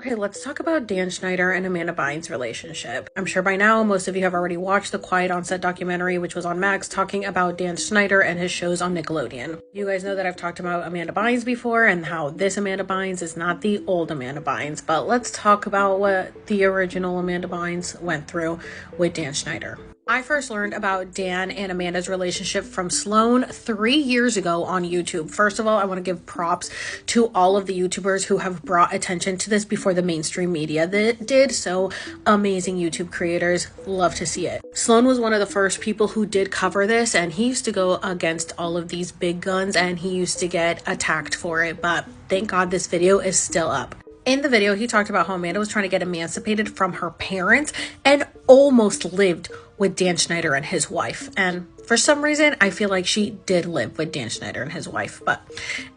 Okay, let's talk about Dan Schneider and Amanda Bynes' relationship. I'm sure by now most of you have already watched the Quiet on Set documentary, which was on Max, talking about Dan Schneider and his shows on Nickelodeon. You guys know that I've talked about Amanda Bynes before and how this Amanda Bynes is not the old Amanda Bynes, but let's talk about what the original Amanda Bynes went through with Dan Schneider. I first learned about Dan and Amanda's relationship from Sloan 3 years ago on YouTube. First of all, I want to give props to all of the YouTubers who have brought attention to this before the mainstream media did. So amazing YouTube creators. Love to see it. Sloan was one of the first people who did cover this, and he used to go against all of these big guns and he used to get attacked for it. But thank God this video is still up. In the video, he talked about how Amanda was trying to get emancipated from her parents and almost lived with Dan Schneider and his wife. And for some reason, I feel like she did live with Dan Schneider and his wife. But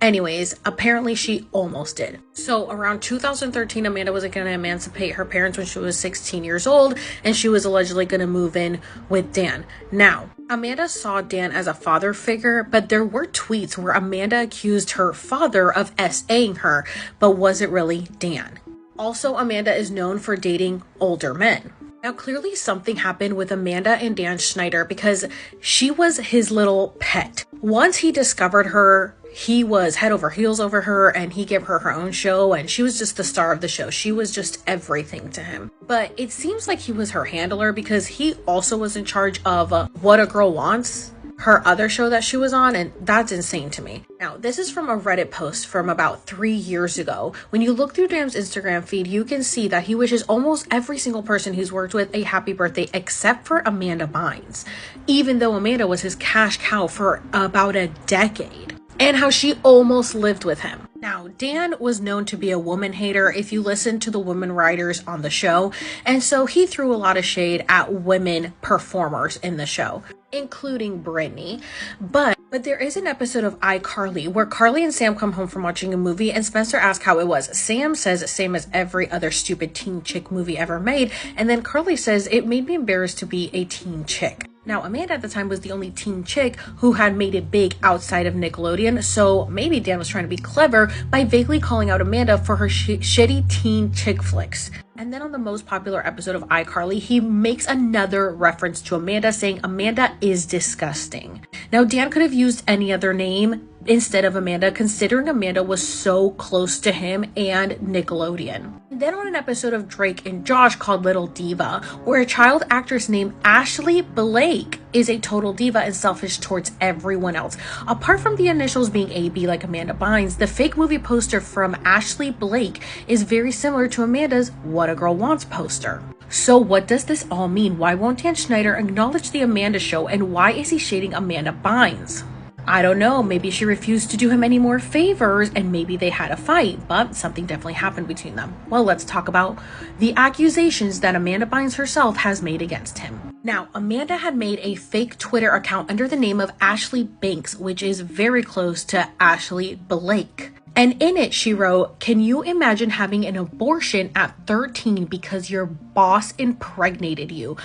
anyways, apparently she almost did. So around 2013, Amanda was going to emancipate her parents when she was 16 years old. And she was allegedly going to move in with Dan. Now, Amanda saw Dan as a father figure, but there were tweets where Amanda accused her father of SAing her, but was it really Dan? Also, Amanda is known for dating older men. Now, clearly something happened with Amanda and Dan Schneider because she was his little pet. Once he discovered her, he was head over heels over her and he gave her her own show and she was just the star of the show. She was just everything to him. But it seems like he was her handler because he also was in charge of What a Girl Wants, her other show that she was on, and that's insane to me. Now, this is from a Reddit post from about 3 years ago. When you look through Dan's Instagram feed, you can see that he wishes almost every single person he's worked with a happy birthday except for Amanda Bynes, even though Amanda was his cash cow for about a decade, and how she almost lived with him. Now, Dan was known to be a woman hater if you listen to the women writers on the show, and so he threw a lot of shade at women performers in the show, including Brittany. But there is an episode of iCarly where Carly and Sam come home from watching a movie and Spencer asks how it was. Sam says same as every other stupid teen chick movie ever made, and then Carly says it made me embarrassed to be a teen chick. Now, Amanda at the time was the only teen chick who had made it big outside of Nickelodeon, so maybe Dan was trying to be clever by vaguely calling out Amanda for her shitty teen chick flicks. And then on the most popular episode of iCarly, he makes another reference to Amanda, saying Amanda is disgusting. Now, Dan could have used any other name instead of Amanda, considering Amanda was so close to him and Nickelodeon. And then on an episode of Drake and Josh called Little Diva, where a child actress named Ashley Blake is a total diva and selfish towards everyone else. Apart from the initials being AB like Amanda Bynes, the fake movie poster from Ashley Blake is very similar to Amanda's What a Girl Wants poster. So what does this all mean? Why won't Dan Schneider acknowledge the Amanda show, and why is he shading Amanda Bynes? I don't know, maybe she refused to do him any more favors and maybe they had a fight, but something definitely happened between them. Well, let's talk about the accusations that Amanda Bynes herself has made against him. Now, Amanda had made a fake Twitter account under the name of Ashley Banks, which is very close to Ashley Blake. And in it, she wrote, "Can you imagine having an abortion at 13 because your boss impregnated you?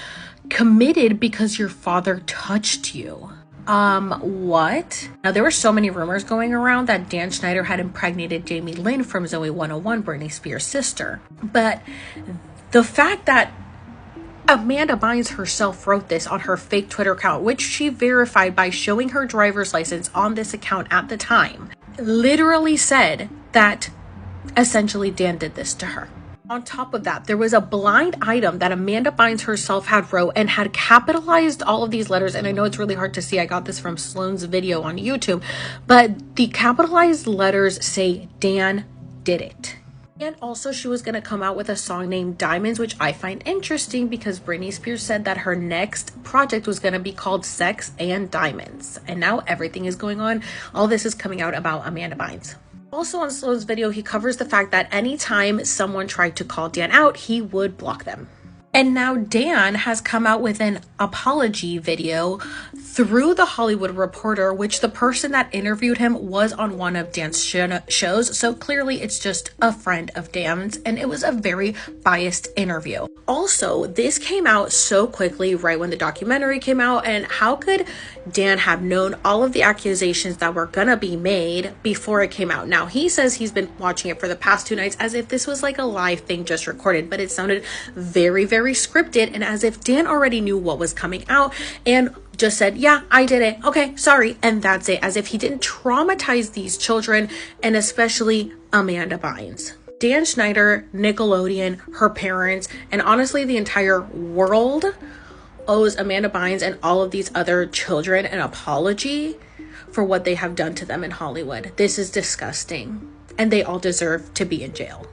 Committed because your father touched you?" What? Now, there were so many rumors going around that Dan Schneider had impregnated Jamie Lynn from Zoe 101, Britney Spears' sister. But the fact that Amanda Bynes herself wrote this on her fake Twitter account, which she verified by showing her driver's license on this account at the time, literally said that essentially Dan did this to her. On top of that, there was a blind item that Amanda Bynes herself had wrote and had capitalized all of these letters. And I know it's really hard to see. I got this from Sloan's video on YouTube. But the capitalized letters say Dan did it. And also she was going to come out with a song named Diamonds, which I find interesting because Britney Spears said that her next project was going to be called Sex and Diamonds. And now everything is going on. All this is coming out about Amanda Bynes. Also on Sloan's video, he covers the fact that anytime someone tried to call Dan out, he would block them. And now Dan has come out with an apology video through The Hollywood Reporter, which the person that interviewed him was on one of Dan's shows. So clearly it's just a friend of Dan's, and it was a very biased interview. also, this came out so quickly right when the documentary came out, and how could Dan have known all of the accusations that were gonna be made before it came out? Now, he says he's been watching it for the past 2 nights as if this was like a live thing just recorded, but it sounded very, very scripted, and as if Dan already knew what was coming out and just said, yeah, I did it. Okay, sorry. And that's it. As if he didn't traumatize these children, and especially Amanda Bynes. Dan Schneider, Nickelodeon, her parents, and honestly the entire world owes Amanda Bynes and all of these other children an apology for what they have done to them in Hollywood. This is disgusting, and they all deserve to be in jail.